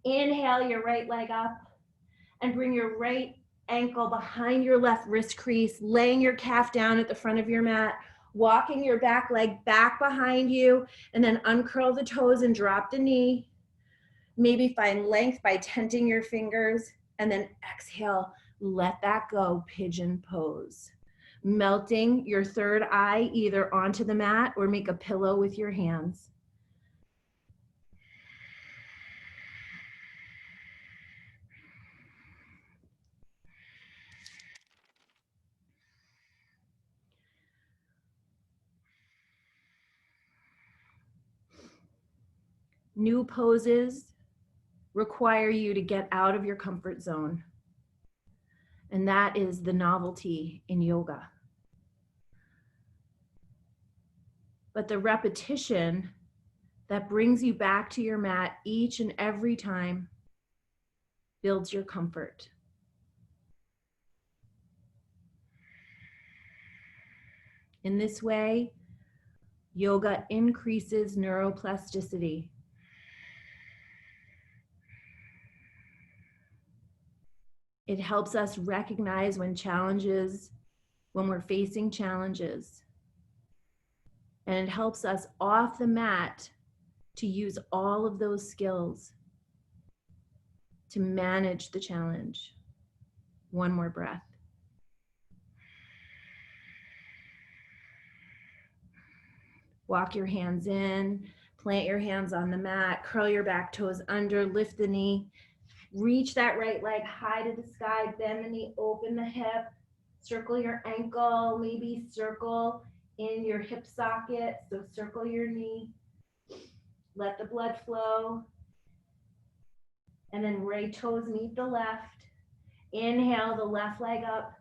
Inhale your right leg up and bring your right ankle behind your left wrist crease, laying your calf down at the front of your mat, walking your back leg back behind you, and then uncurl the toes and drop the knee. Maybe find length by tenting your fingers, and then exhale, let that go, pigeon pose. Melting your third eye either onto the mat or make a pillow with your hands. New poses require you to get out of your comfort zone. And that is the novelty in yoga. But the repetition that brings you back to your mat each and every time builds your comfort. In this way, yoga increases neuroplasticity. It helps us recognize when we're facing challenges. And it helps us off the mat to use all of those skills to manage the challenge. One more breath. Walk your hands in, plant your hands on the mat, curl your back toes under, lift the knee, reach that right leg high to the sky, bend the knee, open the hip, circle your ankle, maybe circle in your hip socket, so circle your knee, let the blood flow, and then right toes meet the left. Inhale the left leg up,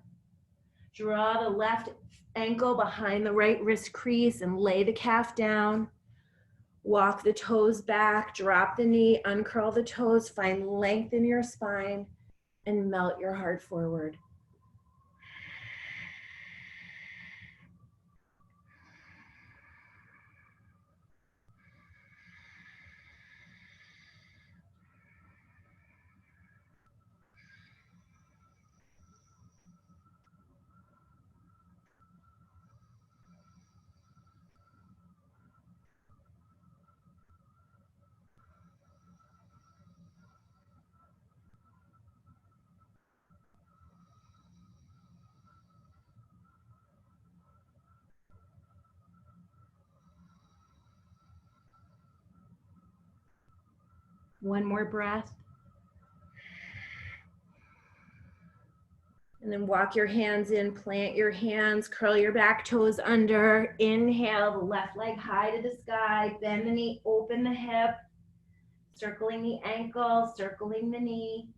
draw the left ankle behind the right wrist crease and lay the calf down. Walk the toes back, drop the knee, uncurl the toes, find length in your spine, and melt your heart forward. One more breath. And then walk your hands in, plant your hands, curl your back toes under. Inhale, the left leg high to the sky. Bend the knee, open the hip. Circling the ankle, circling the knee.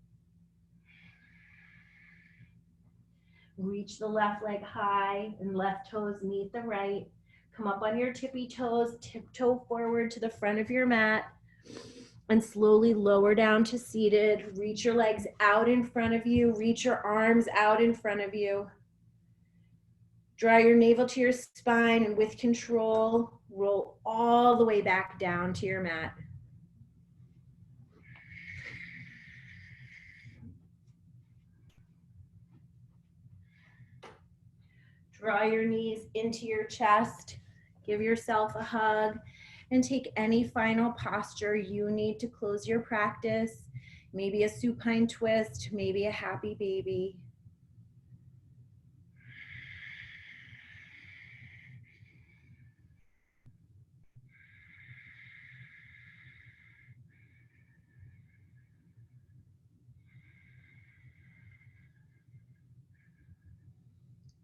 Reach the left leg high and left toes meet the right. Come up on your tippy toes, tiptoe forward to the front of your mat. And slowly lower down to seated. Reach your legs out in front of you. Reach your arms out in front of you. Draw your navel to your spine and with control, roll all the way back down to your mat. Draw your knees into your chest. Give yourself a hug. And take any final posture you need to close your practice. Maybe a supine twist, maybe a happy baby.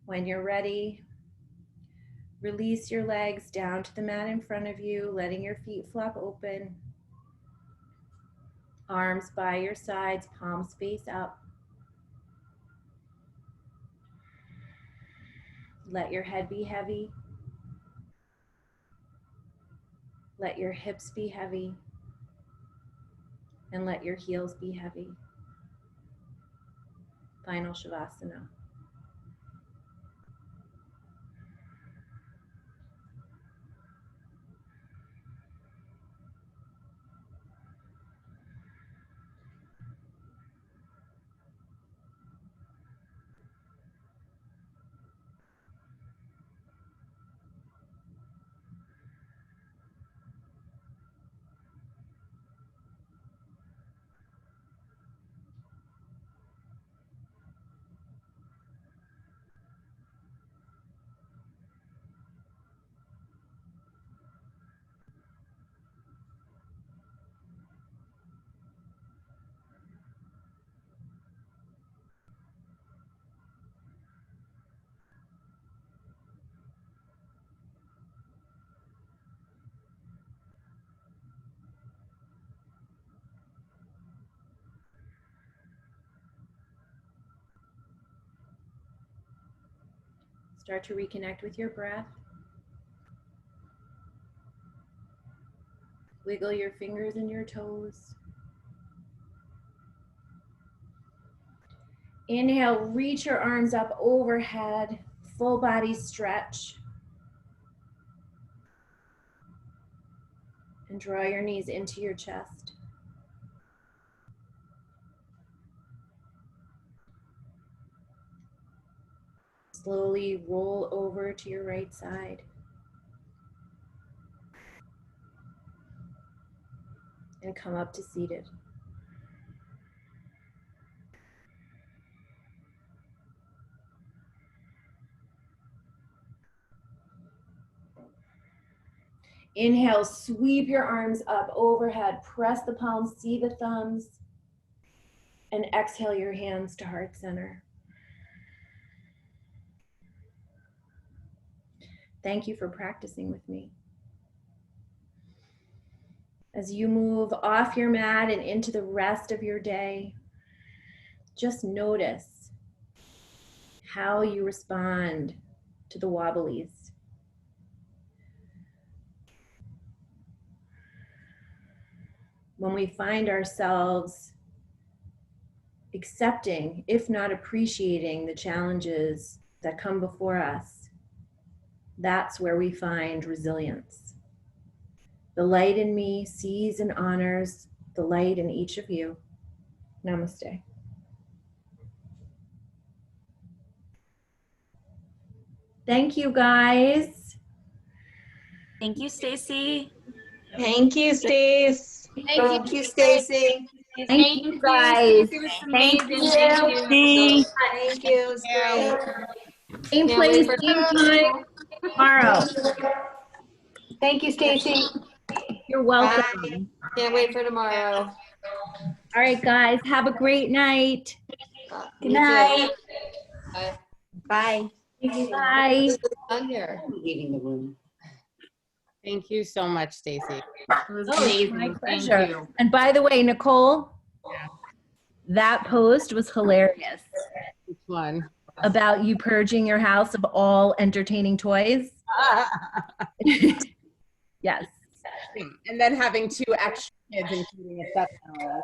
When you're ready, release your legs down to the mat in front of you, letting your feet flop open. Arms by your sides, palms face up. Let your head be heavy. Let your hips be heavy. And let your heels be heavy. Final Shavasana. Start to reconnect with your breath. Wiggle your fingers and your toes. Inhale, reach your arms up overhead, full body stretch. And draw your knees into your chest. Slowly roll over to your right side. And come up to seated. Inhale, sweep your arms up overhead, press the palms, see the thumbs, and exhale your hands to heart center. Thank you for practicing with me. As you move off your mat and into the rest of your day, just notice how you respond to the wobblies. When we find ourselves accepting, if not appreciating, the challenges that come before us, that's where we find resilience. The light in me sees and honors the light in each of you. Namaste. Thank you, guys. Thank you, Stacy. Thank you, Stace. Thank you, Stacy. Thank you, guys. It was Thank amazing. you. Thank you. Thank you. It was great. Same Can't place, wait for same time tomorrow. Thank you, Stacy. You're welcome. Can't wait for tomorrow. All right, guys, have a great night. Good night. Bye. Bye. Bye. On here. Leaving the room. Thank you so much, Stacy. It was Oh, it's my amazing. Thank pleasure. you. And by the way, Nicole, Yeah. that post was hilarious Which one? about you purging your house of all entertaining toys. Yes. And then having 2 extra kids, including a 7-year-old.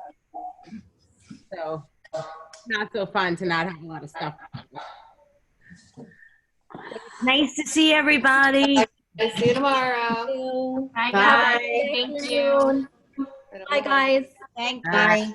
So, not so fun to not have a lot of stuff. Nice to see everybody. I'll see you tomorrow. Bye, Have a guys. good Thank afternoon. you. Bye, guys. Thank you. Bye.